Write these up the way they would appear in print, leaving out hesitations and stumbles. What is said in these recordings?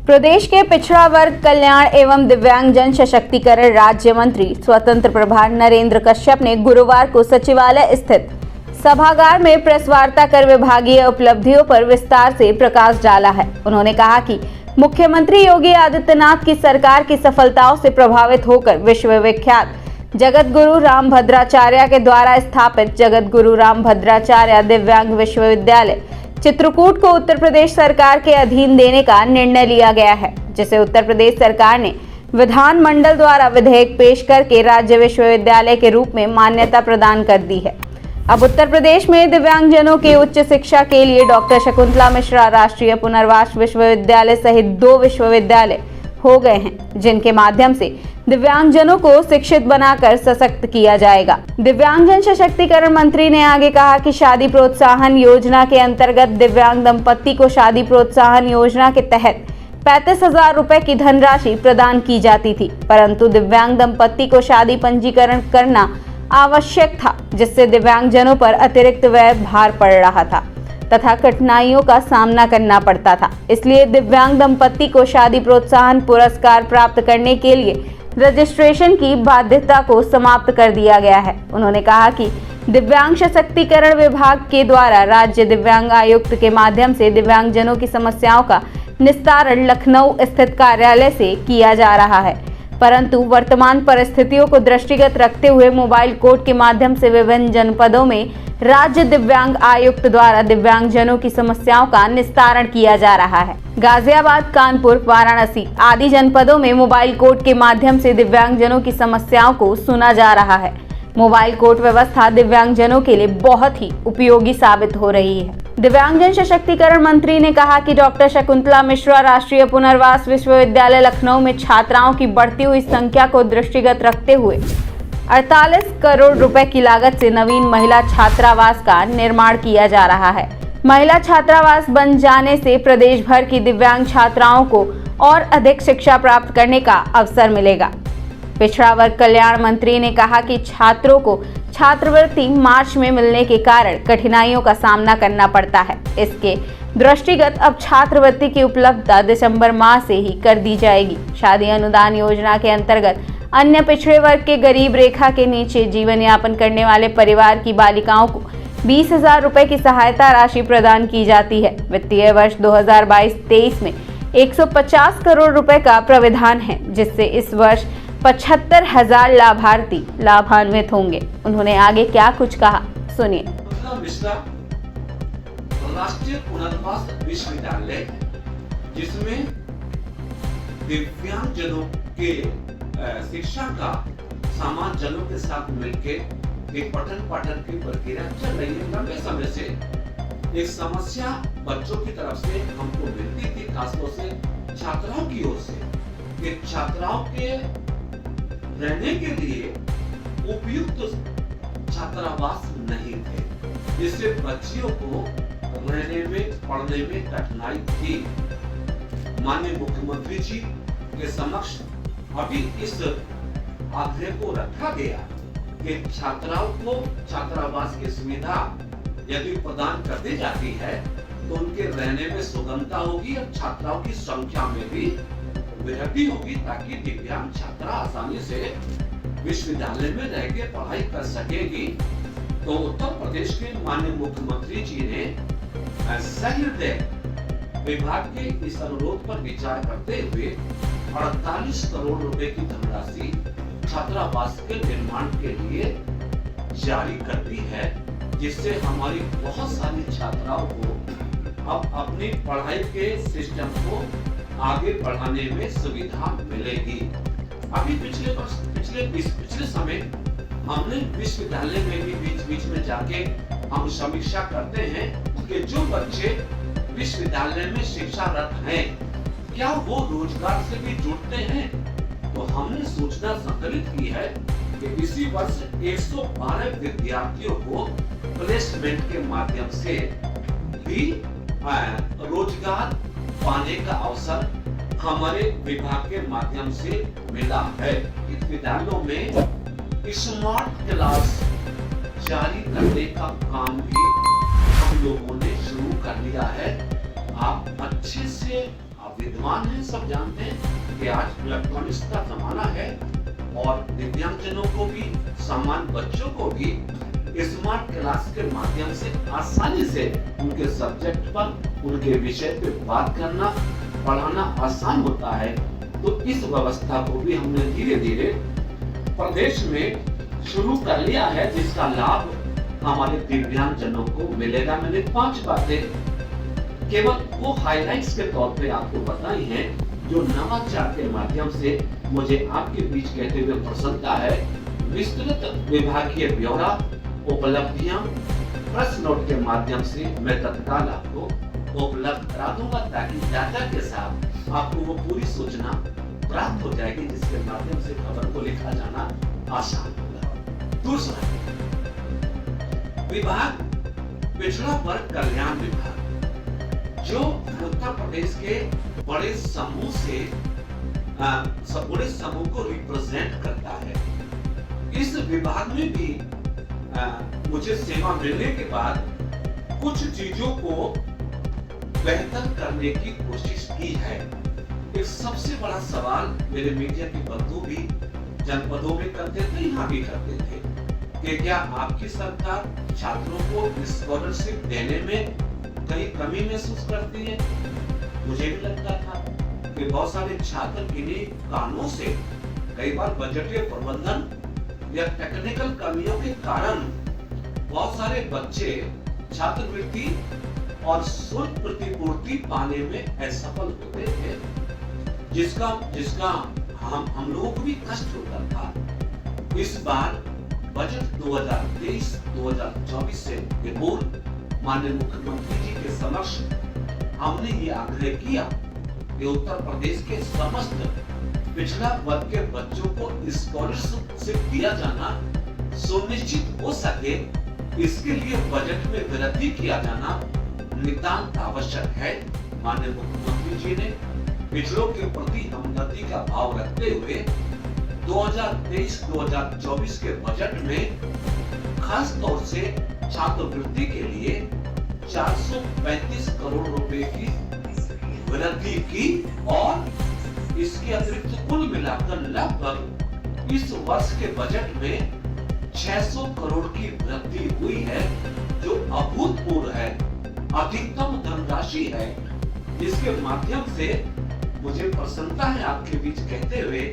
प्रदेश के पिछड़ा वर्ग कल्याण एवं दिव्यांग जन सशक्तिकरण राज्य मंत्री स्वतंत्र प्रभार नरेंद्र कश्यप ने गुरुवार को सचिवालय स्थित सभागार में प्रेस वार्ता कर विभागीय उपलब्धियों पर विस्तार से प्रकाश डाला है। उन्होंने कहा कि मुख्यमंत्री योगी आदित्यनाथ की सरकार की सफलताओं से प्रभावित होकर विश्वविख्यात जगत गुरु रामभद्राचार्य के द्वारा स्थापित जगत गुरु रामभद्राचार्य दिव्यांग विश्वविद्यालय चित्रकूट को उत्तर प्रदेश सरकार के अधीन देने का निर्णय लिया गया है, जिसे उत्तर प्रदेश सरकार ने विधानमंडल द्वारा विधेयक पेश करके राज्य विश्वविद्यालय के रूप में मान्यता प्रदान कर दी है। अब उत्तर प्रदेश में दिव्यांगजनों की उच्च शिक्षा के लिए डॉक्टर शकुंतला मिश्रा राष्ट्रीय पुनर्वास विश्वविद्यालय सहित 2 विश्वविद्यालय हो गए हैं, जिनके माध्यम से दिव्यांगजनों को शिक्षित बनाकर सशक्त किया जाएगा। दिव्यांगजन सशक्तिकरण मंत्री ने आगे कहा कि शादी प्रोत्साहन योजना के अंतर्गत दिव्यांग दंपत्ति को शादी प्रोत्साहन योजना के तहत 35,000 रुपए की धनराशि प्रदान की जाती थी, परंतु दिव्यांग दंपत्ति को शादी पंजीकरण करना आवश्यक था, जिससे दिव्यांगजनों पर अतिरिक्त व्यय भार पड़ रहा था तथा कठिनाइयों का सामना करना पड़ता था। इसलिए दिव्यांग दंपत्ति को शादी प्रोत्साहन पुरस्कार प्राप्त करने के लिए रजिस्ट्रेशन की बाध्यता को समाप्त कर दिया गया है। उन्होंने कहा कि दिव्यांग सशक्तिकरण विभाग के द्वारा राज्य दिव्यांग आयुक्त के माध्यम से दिव्यांगजनों की समस्याओं का निस्तारण लखनऊ स्थित कार्यालय से किया जा रहा है, परंतु वर्तमान परिस्थितियों को दृष्टिगत रखते हुए मोबाइल कोर्ट के माध्यम से विभिन्न जनपदों में राज्य दिव्यांग आयुक्त द्वारा दिव्यांगजनों की समस्याओं का निस्तारण किया जा रहा है। गाजियाबाद, कानपुर, वाराणसी आदि जनपदों में मोबाइल कोर्ट के माध्यम से दिव्यांगजनों की समस्याओं को सुना जा रहा है। मोबाइल कोर्ट व्यवस्था दिव्यांगजनों के लिए बहुत ही उपयोगी साबित हो रही है। दिव्यांगजन सशक्तिकरण मंत्री ने कहा कि डॉक्टर शकुंतला मिश्रा राष्ट्रीय पुनर्वास विश्वविद्यालय लखनऊ में छात्राओं की बढ़ती हुई संख्या को दृष्टिगत रखते हुए 48 करोड़ रुपए की लागत से नवीन महिला छात्रावास का निर्माण किया जा रहा है। महिला छात्रावास बन जाने से प्रदेश भर की दिव्यांग छात्राओं को और अधिक शिक्षा प्राप्त करने का अवसर मिलेगा। पिछड़ा वर्ग कल्याण मंत्री ने कहा कि छात्रों को छात्रवृत्ति मार्च में मिलने के कारण कठिनाइयों का सामना करना पड़ता है। इसके दृष्टिगत अब छात्रवृत्ति की उपलब्धता दिसंबर माह से ही कर दी जाएगी। शादी अनुदान योजना के अंतर्गत अन्य पिछड़े वर्ग के गरीब रेखा के नीचे जीवन यापन करने वाले परिवार की बालिकाओं को 20,000 रुपए की सहायता राशि प्रदान की जाती है। वित्तीय वर्ष 2022-23 में 150 करोड़ रुपए का प्रावधान है, जिससे इस वर्ष 75,000 लाभार्थी लाभान्वित होंगे। उन्होंने आगे क्या कुछ कहा, सुनिए। राष्ट्रीय पुनर्वास विश्वविद्यालय जिसमें दिव्यांगजनों के शिक्षा का सामान्य जनों के साथ मिलकर एक पठन पाठन की प्रक्रिया चल रही है। लंबे समय से एक समस्या बच्चों की तरफ से हमको मिलती थी, खासतौर से छात्राओं की ओर से, कि छात्राओं के रहने के लिए उपयुक्त छात्रावास नहीं थे, जिससे बच्चियों को रहने में पढ़ने में कठिनाई थी। माननीय मुख्यमंत्री जी के समक्ष अभी इस आग्रह को रखा गया कि छात्राओं को छात्रावास की सुविधा यदि प्रदान कर दी जाती है तो उनके रहने में सुगमता होगी और छात्राओं की संख्या में भी वृद्धि होगी, ताकि दिव्यांग छात्रा आसानी से विश्वविद्यालय में रह के पढ़ाई कर सकेगी। तो उत्तर प्रदेश के माननीय मुख्यमंत्री जी ने सहृदय विभाग के इस अनुरोध पर विचार करते हुए 48 करोड़ रुपए की धनराशि छात्रावास के निर्माण के लिए जारी कर दी है, जिससे हमारी बहुत सारी छात्राओं को अब अपनी पढ़ाई के सिस्टम को आगे बढ़ाने में सुविधा मिलेगी। अभी पिछले समय हमने विश्वविद्यालय में भी बीच में जाके हम समीक्षा करते हैं कि जो बच्चे विश्वविद्यालय में शिक्षारत हैं, क्या वो रोजगार से भी जुड़ते हैं। तो हमने सूचना संकलित की है कि इसी वर्ष 112 विद्यार्थियों को प्लेसमेंट के माध्यम से भी रोजगार पाने का अवसर हमारे विभाग के माध्यम से मिला है। इस विद्यालयों में स्मार्ट क्लास जारी करने का काम भी हम लोगों ने शुरू कर लिया है। आप अच्छे से आप विद्वान हैं, सब जानते हैं कि आज इलेक्ट्रॉनिक्स का जमाना है और दिव्यांगजनों को भी, सामान्य बच्चों को भी स्मार्ट क्लास के माध्यम से आसानी से उनके सब्जेक्ट पर, उनके विषय पे बात करना, पढ़ाना आसान होता है। तो इस व्यवस्था को भी हमने धीरे धीरे प्रदेश में शुरू कर लिया है, जिसका लाभ हमारे दिव्यांगजनों को मिलेगा। मैंने 5 बातें केवल वो हाइलाइट्स के तौर पे आपको बताई हैं, जो नवाचार के माध्यम से मुझे आपके बीच कहते हुए प्रसन्नता है। विस्तृत विभागीय ब्यौरा, उपलब्धियां प्रेस नोट के माध्यम से मैं तत्काल आपको उपलब्ध करा दूंगा, ताकि डाटा के साथ आपको वो पूरी सूचना प्राप्त हो जाएगी, जिसके माध्यम से खबर को लिखा जाना आसान होगा। दूसरा विभाग पिछड़ा वर्ग कल्याण विभाग, जो उत्तर प्रदेश के बड़े समूह से बड़े समूह को रिप्रेजेंट करता है। इस विभाग में भी मुझे सेवा मिलने के बाद कुछ चीजों को बेहतर करने की कोशिश की है। एक सबसे बड़ा सवाल मेरे मीडिया के बंधु भी जनपदों में करते थे, यहाँ भी करते थे, कि क्या आपकी सरकार छात्रों को स्कॉलरशिप देने में कहीं कमी महसूस करती है। मुझे भी लगता था कि बहुत सारे छात्र इन्हीं कारणों से, कई बार बजटीय प्रबंधन या टेक्निकल कमियों के कारण बहुत सारे बच्चे छात्रवृत्ति और शुल्क प्रतिपूर्ति पाने में असफल होते थे, जिसका हम लोगों को भी कष्ट होता था। इस बार बजट 2023-2024 से पूर्व माननीय मुख्यमंत्री जी के समक्ष हमने ये आग्रह किया कि उत्तर प्रदेश के समस्त पिछड़ा वर्ग के बच्चों को स्कॉलरशिप दिया जाना सुनिश्चित हो सके, इसके लिए बजट में वृद्धि किया जाना नितांत आवश्यक है। माननीय मुख्यमंत्री जी ने पिछड़ों के प्रति हमदर्दी का भाव रखते हुए 2023-2024 के बजट में खास तौर से छात्रवृत्ति के लिए 435 करोड़ रुपए की वृद्धि की और इसके अतिरिक्त कुल मिलाकर लगभग इस वर्ष के बजट में 600 करोड़ की वृद्धि हुई है, जो अभूतपूर्व है, अधिकतम धनराशि है, जिसके माध्यम से मुझे प्रसन्नता है आपके बीच कहते हुए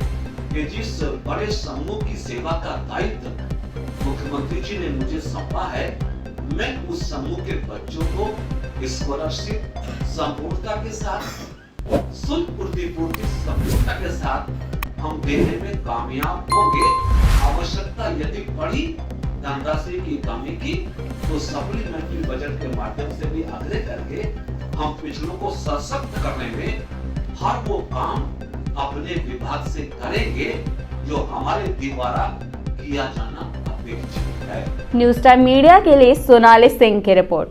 कि जिस बड़े समूह की सेवा का दायित्व मुख्यमंत्री जी ने मुझे सौंपा है, मैं उस समूह के बच्चों को स्कॉलरशिप संपूर्णता के साथ, शुल्क प्रतिपूर्ति संपूर्णता के साथ हम देने में कामयाब होंगे। आवश्यकता यदि पड़ी धनराशि की कमी की, तो सप्लीमेंट्री बजट के माध्यम से भी आग्रह करके हम पिछड़ों को सशक्त करने में हर वो काम अपने विभाग से करेंगे जो हमारे द्वारा किया जाना अपेक्षित है। न्यूज़ टाइम मीडिया के लिए सोनाली सिंह की रिपोर्ट।